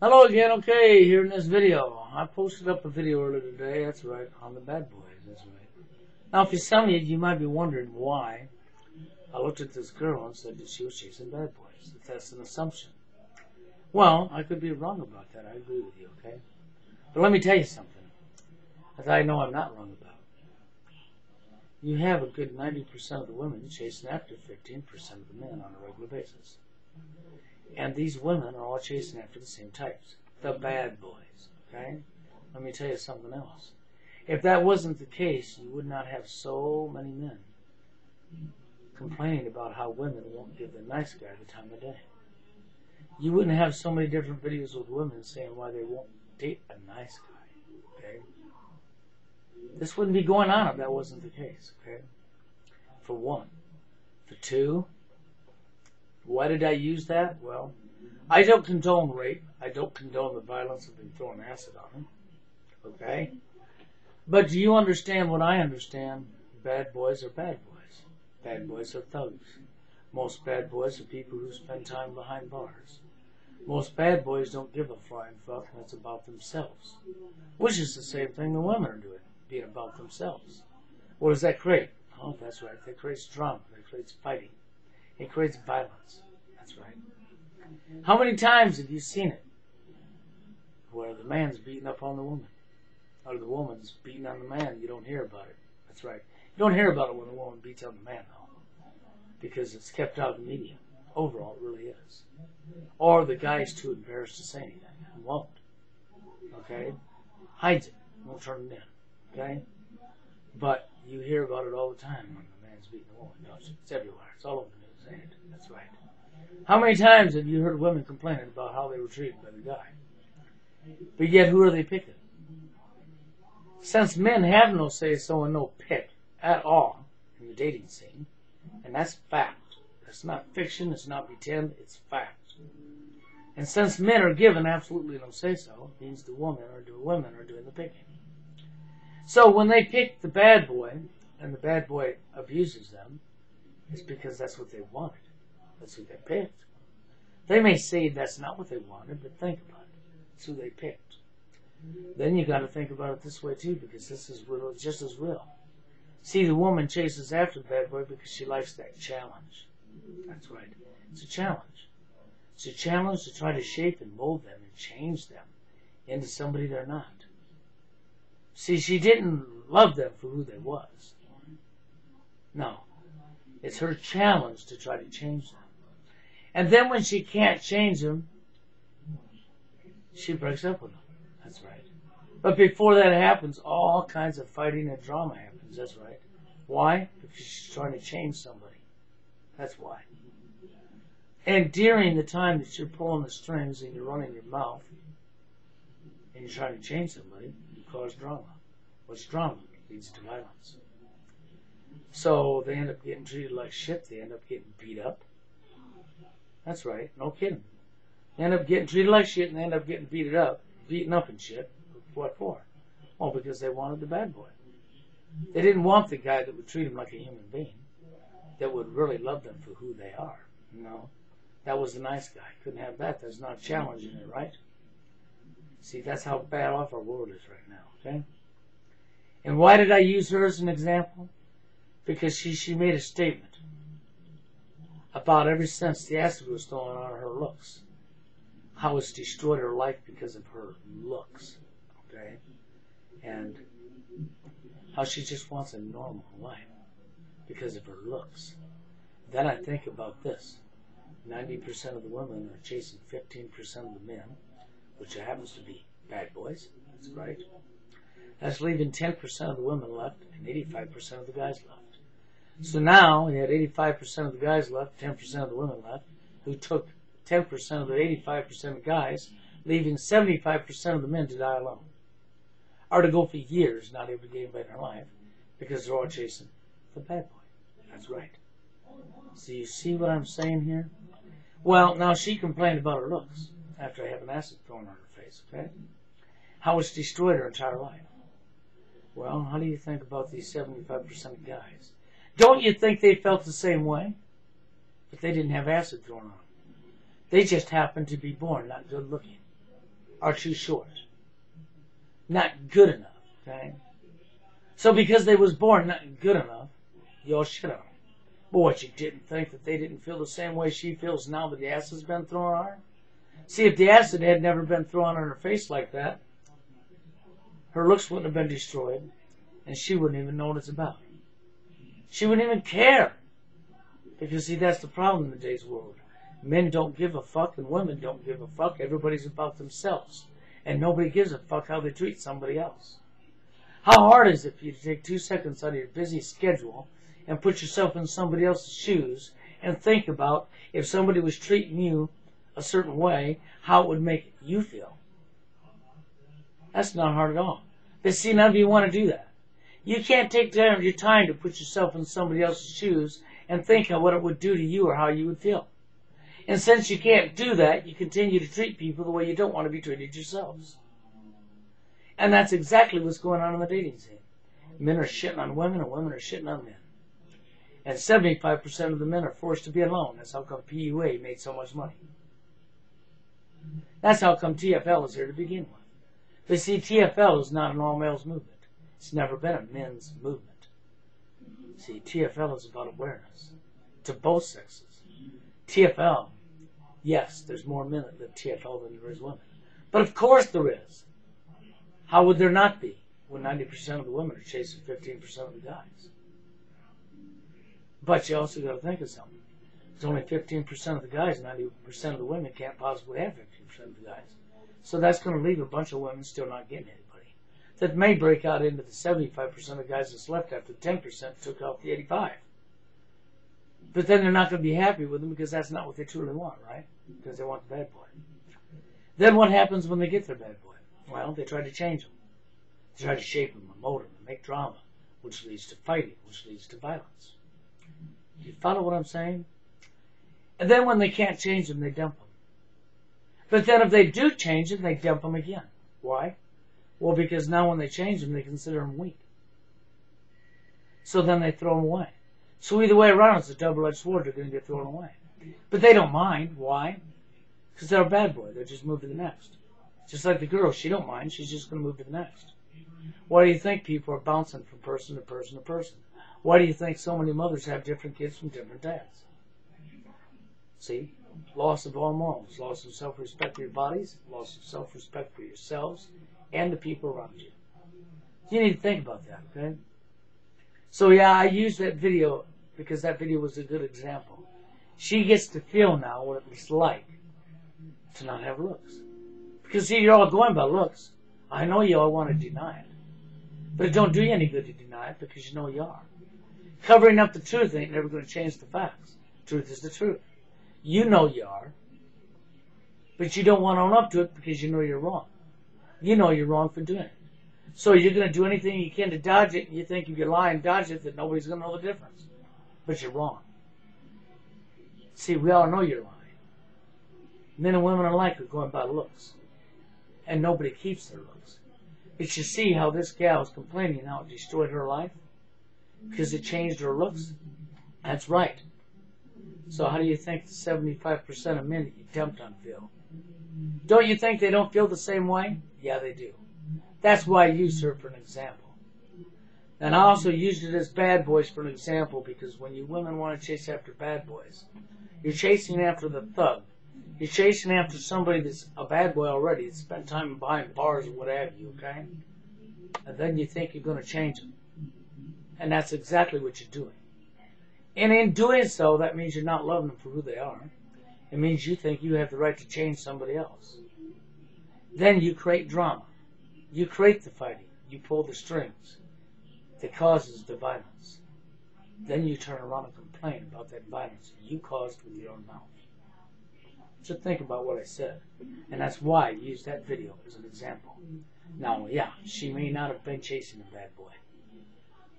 Hello again. Okay, here in this video, I posted up a video earlier today. That's right, on the bad boys. That's right. Now, for some of you, you might be wondering why I looked at this girl and said that she was chasing bad boys. If that's an assumption. Well, I could be wrong about that. I agree with you. Okay, but let me tell you something that I know I'm not wrong about. You have a good 90% of the women chasing after 15% of the men on a regular basis. And these women are all chasing after the same types. The bad boys. Okay? Let me tell you something else. If that wasn't the case, you would not have so many men complaining about how women won't give the nice guy the time of day. You wouldn't have so many different videos with women saying why they won't date a nice guy. Okay? This wouldn't be going on if that wasn't the case. Okay? For one. For two, why did I use that? Well, I don't condone rape. I don't condone the violence of being throwing acid on them. Okay? But do you understand what I understand? Bad boys are bad boys. Bad boys are thugs. Most bad boys are people who spend time behind bars. Most bad boys don't give a flying fuck, and it's about themselves. Which is the same thing the women are doing, being about themselves. What does that create? Oh, that's right. That creates drama. That creates fighting. It creates violence. That's right. How many times have you seen it where the man's beating up on the woman? Or the woman's beating on the man? You don't hear about it. That's right. You don't hear about it when the woman beats on the man, though. Because it's kept out of the media. Overall, it really is. Or the guy's too embarrassed to say anything. He won't. Okay? Hides it. Won't turn it in. Okay? But you hear about it all the time when the man's beating the woman. No, it's everywhere. It's all over the news, ain't it? That's right. How many times have you heard women complaining about how they were treated by the guy? But yet, who are they picking? Since men have no say-so and no pick at all in the dating scene, and that's fact. That's not fiction, it's not pretend, it's fact. And since men are given absolutely no say-so, it means the women are doing the picking. So when they pick the bad boy, and the bad boy abuses them, it's because that's what they wanted. That's who they picked. They may say that's not what they wanted, but think about it. It's who they picked. Then you got to think about it this way too, because this is real, just as real. See, the woman chases after the bad boy because she likes that challenge. That's right. It's a challenge. It's a challenge to try to shape and mold them and change them into somebody they're not. See, she didn't love them for who they was. No. It's her challenge to try to change them. And then when she can't change them, she breaks up with them. That's right. But before that happens, all kinds of fighting and drama happens. That's right. Why? Because she's trying to change somebody. That's why. And during the time that you're pulling the strings and you're running your mouth and you're trying to change somebody, you cause drama. What's drama? It leads to violence. So they end up getting treated like shit. They end up getting beat up. That's right. No kidding. They end up getting treated like shit and they end up getting beaten up and shit. What for? Well, because they wanted the bad boy. They didn't want the guy that would treat them like a human being, that would really love them for who they are. No. That was the nice guy. Couldn't have that. There's not challenging it, right? See, that's how bad off our world is right now, okay? And why did I use her as an example? Because she made a statement about ever since the acid was thrown on her looks, how it's destroyed her life because of her looks, okay? And how she just wants a normal life because of her looks. Then I think about this. 90% of the women are chasing 15% of the men, which happens to be bad boys. That's right. That's leaving 10% of the women left and 85% of the guys left. So now we had 85% of the guys left, 10% of the women left, who took 10% of the 85% of the guys, leaving 75% of the men to die alone. Or to go for years not able to get anybody in their life because they're all chasing the bad boy. That's right. So you see what I'm saying here? Well, now she complained about her looks after having acid thrown on her face, okay? How it's destroyed her entire life. Well, how do you think about these 75% of guys? Don't you think they felt the same way? But they didn't have acid thrown on them. They just happened to be born not good looking. are too short. Not good enough, okay? So because they was born not good enough, you all shit on them. But what, you didn't think that they didn't feel the same way she feels now that the acid has been thrown on her? See, if the acid had never been thrown on her face like that, her looks wouldn't have been destroyed, and she wouldn't even know what it's about. She wouldn't even care. Because, see, that's the problem in today's world. Men don't give a fuck, and women don't give a fuck. Everybody's about themselves. And nobody gives a fuck how they treat somebody else. How hard is it for you to take 2 seconds out of your busy schedule and put yourself in somebody else's shoes and think about if somebody was treating you a certain way, how it would make you feel? That's not hard at all. But see, none of you want to do that. You can't take your time to put yourself in somebody else's shoes and think of what it would do to you or how you would feel. And since you can't do that, you continue to treat people the way you don't want to be treated yourselves. And that's exactly what's going on in the dating scene. Men are shitting on women and women are shitting on men. And 75% of the men are forced to be alone. That's how come PUA made so much money. That's how come TFL is here to begin with. But see, TFL is not an all-males movement. It's never been a men's movement. See, TFL is about awareness to both sexes. TFL, yes, there's more men that live TFL than there is women. But of course there is. How would there not be when 90% of the women are chasing 15% of the guys? But you also got to think of something. There's only 15% of the guys, 90% of the women can't possibly have 15% of the guys. So that's going to leave a bunch of women still not getting anybody. That may break out into the 75% of guys that's left after 10% took off the 85. But then they're not going to be happy with them because that's not what they truly want, right? Because they want the bad boy. Then what happens when they get their bad boy? Well, they try to change them. They try to shape them and mold them and make drama, which leads to fighting, which leads to violence. You follow what I'm saying? And then when they can't change them, they dump them. But then if they do change them, they dump them again. Why? Well, because now when they change them, they consider them weak. So then they throw them away. So either way around, it's a double-edged sword. They're going to get thrown away. But they don't mind. Why? Because they're a bad boy. They'll just move to the next. Just like the girl, she don't mind. She's just going to move to the next. Why do you think people are bouncing from person to person to person? Why do you think so many mothers have different kids from different dads? See? Loss of all morals. Loss of self-respect for your bodies. Loss of self-respect for yourselves and the people around you. You need to think about that, okay? So yeah, I used that video because that video was a good example. She gets to feel now what it's like to not have looks. Because see, you're all going by looks. I know you all want to deny it. But it don't do you any good to deny it because you know you are. Covering up the truth ain't never going to change the facts. Truth is the truth. You know you are. But you don't want to own up to it because you know you're wrong. You know you're wrong for doing it. So you're going to do anything you can to dodge it, and you think if you lie and dodge it that nobody's going to know the difference. But you're wrong. See, we all know you're lying. Men and women alike are going by looks. And nobody keeps their looks. But you see how this gal is complaining how it destroyed her life? Because it changed her looks? That's right. So how do you think the 75% of men that you dumped on feel? Don't you think they don't feel the same way? Yeah, they do. That's why I used her for an example. And I also used it as bad boys for an example because when you women want to chase after bad boys, you're chasing after the thug. You're chasing after somebody that's a bad boy already, that's spent time behind bars or what have you, okay? And then you think you're going to change them. And that's exactly what you're doing. And in doing so, that means you're not loving them for who they are. It means you think you have the right to change somebody else. Then you create drama. You create the fighting. You pull the strings that causes the violence. Then you turn around and complain about that violence you caused with your own mouth. So think about what I said. And that's why I used that video as an example. Now, yeah, she may not have been chasing a bad boy.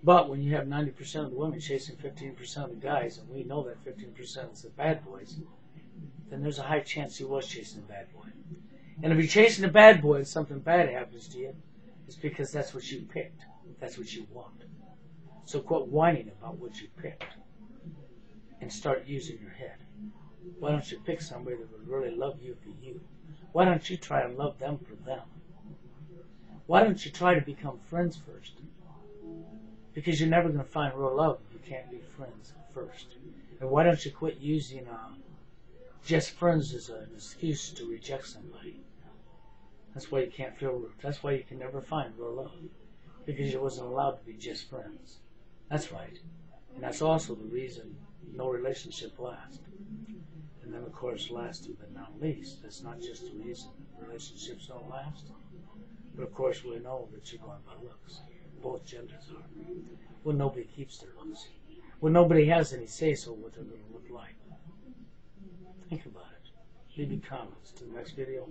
But when you have 90% of the women chasing 15% of the guys, and we know that 15% is the bad boys, then there's a high chance he was chasing a bad boy. And if you're chasing a bad boy and something bad happens to you, it's because that's what you picked. That's what you want. So quit whining about what you picked and start using your head. Why don't you pick somebody that would really love you for you? Why don't you try to love them for them? Why don't you try to become friends first? Because you're never going to find real love if you can't be friends first. And why don't you quit using just friends as an excuse to reject somebody? That's why you can't feel real. That's why you can never find real love. Because you wasn't allowed to be just friends. That's right. And that's also the reason no relationship lasts. And then, of course, last but not least, that's not just the reason relationships don't last. But, of course, we know that you're going by looks. Both genders are. Well, nobody keeps their looks. Well, nobody has any say-so what they're going to look like. Think about it. Leave your comments. To the next video.